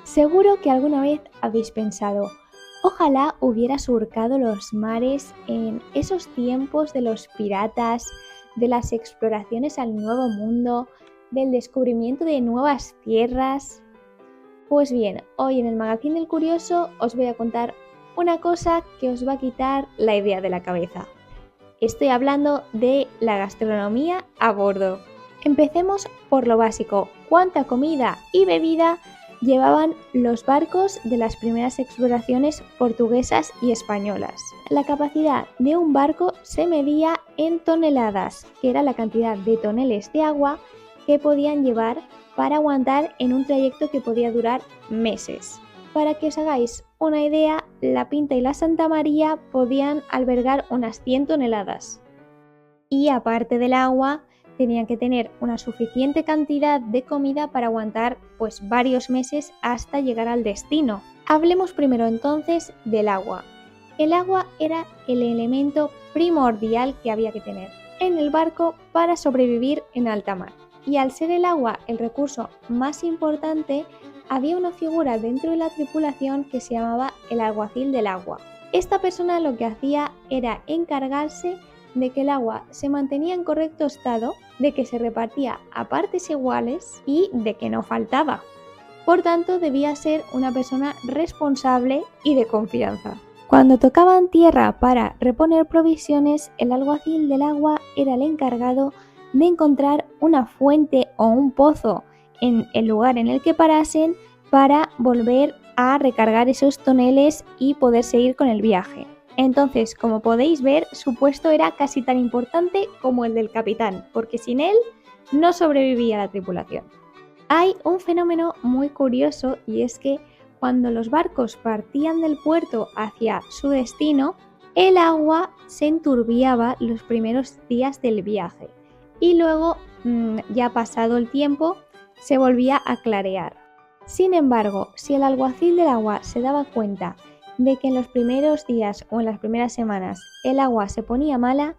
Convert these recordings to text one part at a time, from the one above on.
Seguro que alguna vez habéis pensado, ojalá hubiera surcado los mares en esos tiempos de los piratas, de las exploraciones al nuevo mundo, del descubrimiento de nuevas tierras. Pues bien, hoy en el Magazín del Curioso os voy a contar una cosa que os va a quitar la idea de la cabeza. Estoy hablando de la gastronomía a bordo. Empecemos por lo básico. ¿Cuánta comida y bebida llevaban los barcos de las primeras exploraciones portuguesas y españolas? La capacidad de un barco se medía en toneladas, que era la cantidad de toneles de agua que podían llevar para aguantar en un trayecto que podía durar meses. Para que os hagáis una idea, la Pinta y la Santa María podían albergar unas 100 toneladas. Y aparte del agua, tenían que tener una suficiente cantidad de comida para aguantar varios meses hasta llegar al destino. Hablemos primero entonces del agua. El agua era el elemento primordial que había que tener en el barco para sobrevivir en alta mar. Y al ser el agua el recurso más importante, había una figura dentro de la tripulación que se llamaba el alguacil del agua. Esta persona lo que hacía era encargarse de que el agua se mantenía en correcto estado, de que se repartía a partes iguales y de que no faltaba. Por tanto, debía ser una persona responsable y de confianza. Cuando tocaban tierra para reponer provisiones, el alguacil del agua era el encargado de encontrar una fuente o un pozo en el lugar en el que parasen para volver a recargar esos toneles y poder seguir con el viaje. Entonces, como podéis ver, su puesto era casi tan importante como el del capitán, porque sin él no sobrevivía la tripulación. Hay un fenómeno muy curioso y es que cuando los barcos partían del puerto hacia su destino, el agua se enturbiaba los primeros días del viaje y luego, ya pasado el tiempo, se volvía a clarear. Sin embargo, si el alguacil del agua se daba cuenta de que en los primeros días o en las primeras semanas el agua se ponía mala,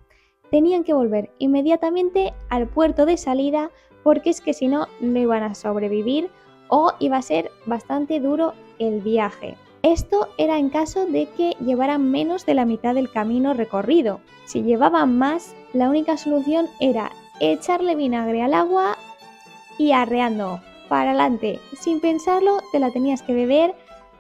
tenían que volver inmediatamente al puerto de salida porque es que si no, no iban a sobrevivir o iba a ser bastante duro el viaje. Esto era en caso de que llevaran menos de la mitad del camino recorrido. Si llevaban más, la única solución era echarle vinagre al agua y arreando para adelante. Sin pensarlo, te la tenías que beber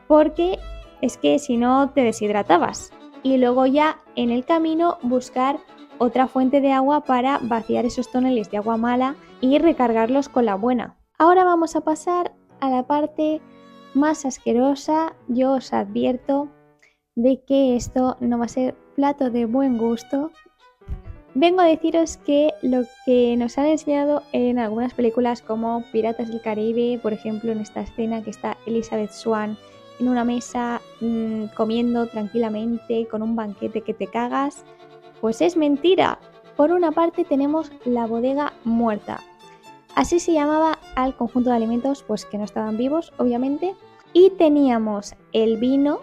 porque es que si no te deshidratabas. Y luego ya en el camino buscar otra fuente de agua para vaciar esos toneles de agua mala y recargarlos con la buena. Ahora vamos a pasar a la parte más asquerosa. Yo os advierto de que esto no va a ser plato de buen gusto. Vengo a deciros que lo que nos han enseñado en algunas películas como Piratas del Caribe, por ejemplo en esta escena que está Elizabeth Swann en una mesa comiendo tranquilamente con un banquete que te cagas, pues es mentira. Por una parte tenemos la bodega muerta. Así se llamaba al conjunto de alimentos que no estaban vivos, obviamente. Y teníamos el vino,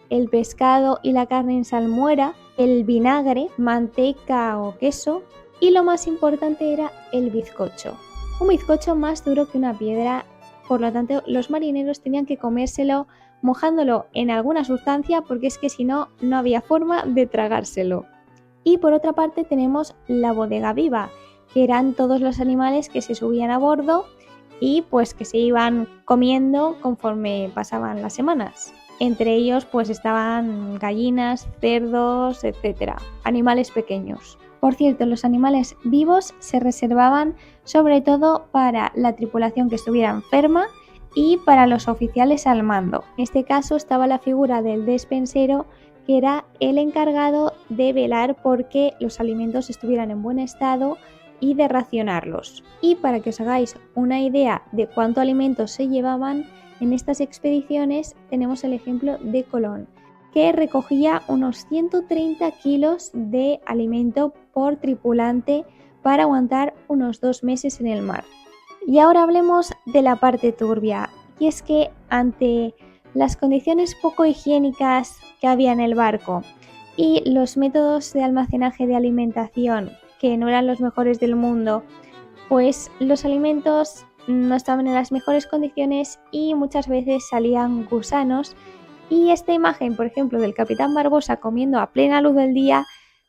el pescado y la carne en salmuera, el vinagre, manteca o queso. Y lo más importante era el bizcocho. Un bizcocho más duro que una piedra. Por lo tanto, los marineros tenían que comérselo mojándolo en alguna sustancia porque es que si no, no había forma de tragárselo. Y por otra parte tenemos la bodega viva, que eran todos los animales que se subían a bordo y que se iban comiendo conforme pasaban las semanas. Entre ellos estaban gallinas, cerdos, etc. Animales pequeños. Por cierto, los animales vivos se reservaban sobre todo para la tripulación que estuviera enferma y para los oficiales al mando. En este caso estaba la figura del despensero, que era el encargado de velar porque los alimentos estuvieran en buen estado y de racionarlos. Y para que os hagáis una idea de cuánto alimento se llevaban en estas expediciones, tenemos el ejemplo de Colón, que recogía unos 130 kilos de alimento por tripulante para aguantar unos 2 meses en el mar. Y ahora hablemos de la parte turbia, y es que ante las condiciones poco higiénicas que había en el barco y los métodos de almacenaje de alimentación que no eran los mejores del mundo, los alimentos no estaban en las mejores condiciones y muchas veces salían gusanos. Y esta imagen, por ejemplo, del Capitán Barbosa comiendo a plena luz del día,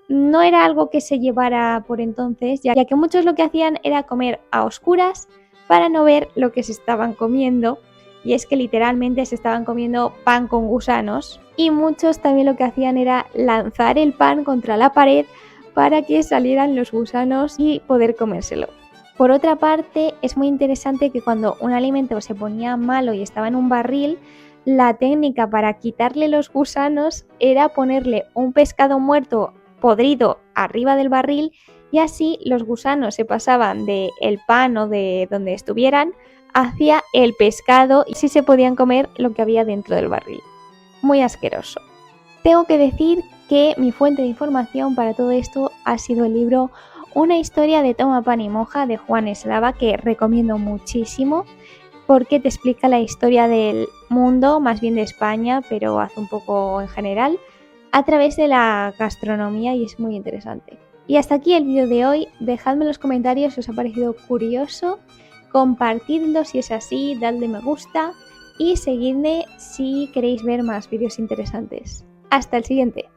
no era algo que se llevara por entonces, ya que muchos lo que hacían era comer a oscuras para no ver lo que se estaban comiendo. Y es que literalmente se estaban comiendo pan con gusanos. Y muchos también lo que hacían era lanzar el pan contra la pared para que salieran los gusanos y poder comérselo. Por otra parte, es muy interesante que cuando un alimento se ponía malo y estaba en un barril, la técnica para quitarle los gusanos era ponerle un pescado muerto podrido arriba del barril y así los gusanos se pasaban del pan o de donde estuvieran hacia el pescado y así se podían comer lo que había dentro del barril. Muy asqueroso. Tengo que decir que mi fuente de información para todo esto ha sido el libro Una historia de toma pan y moja de Juan Eslava, que recomiendo muchísimo porque te explica la historia del mundo, más bien de España, pero hace un poco en general, a través de la gastronomía y es muy interesante. Y hasta aquí el vídeo de hoy. Dejadme en los comentarios si os ha parecido curioso, compartidlo si es así, dadle me gusta y seguidme si queréis ver más vídeos interesantes. Hasta el siguiente.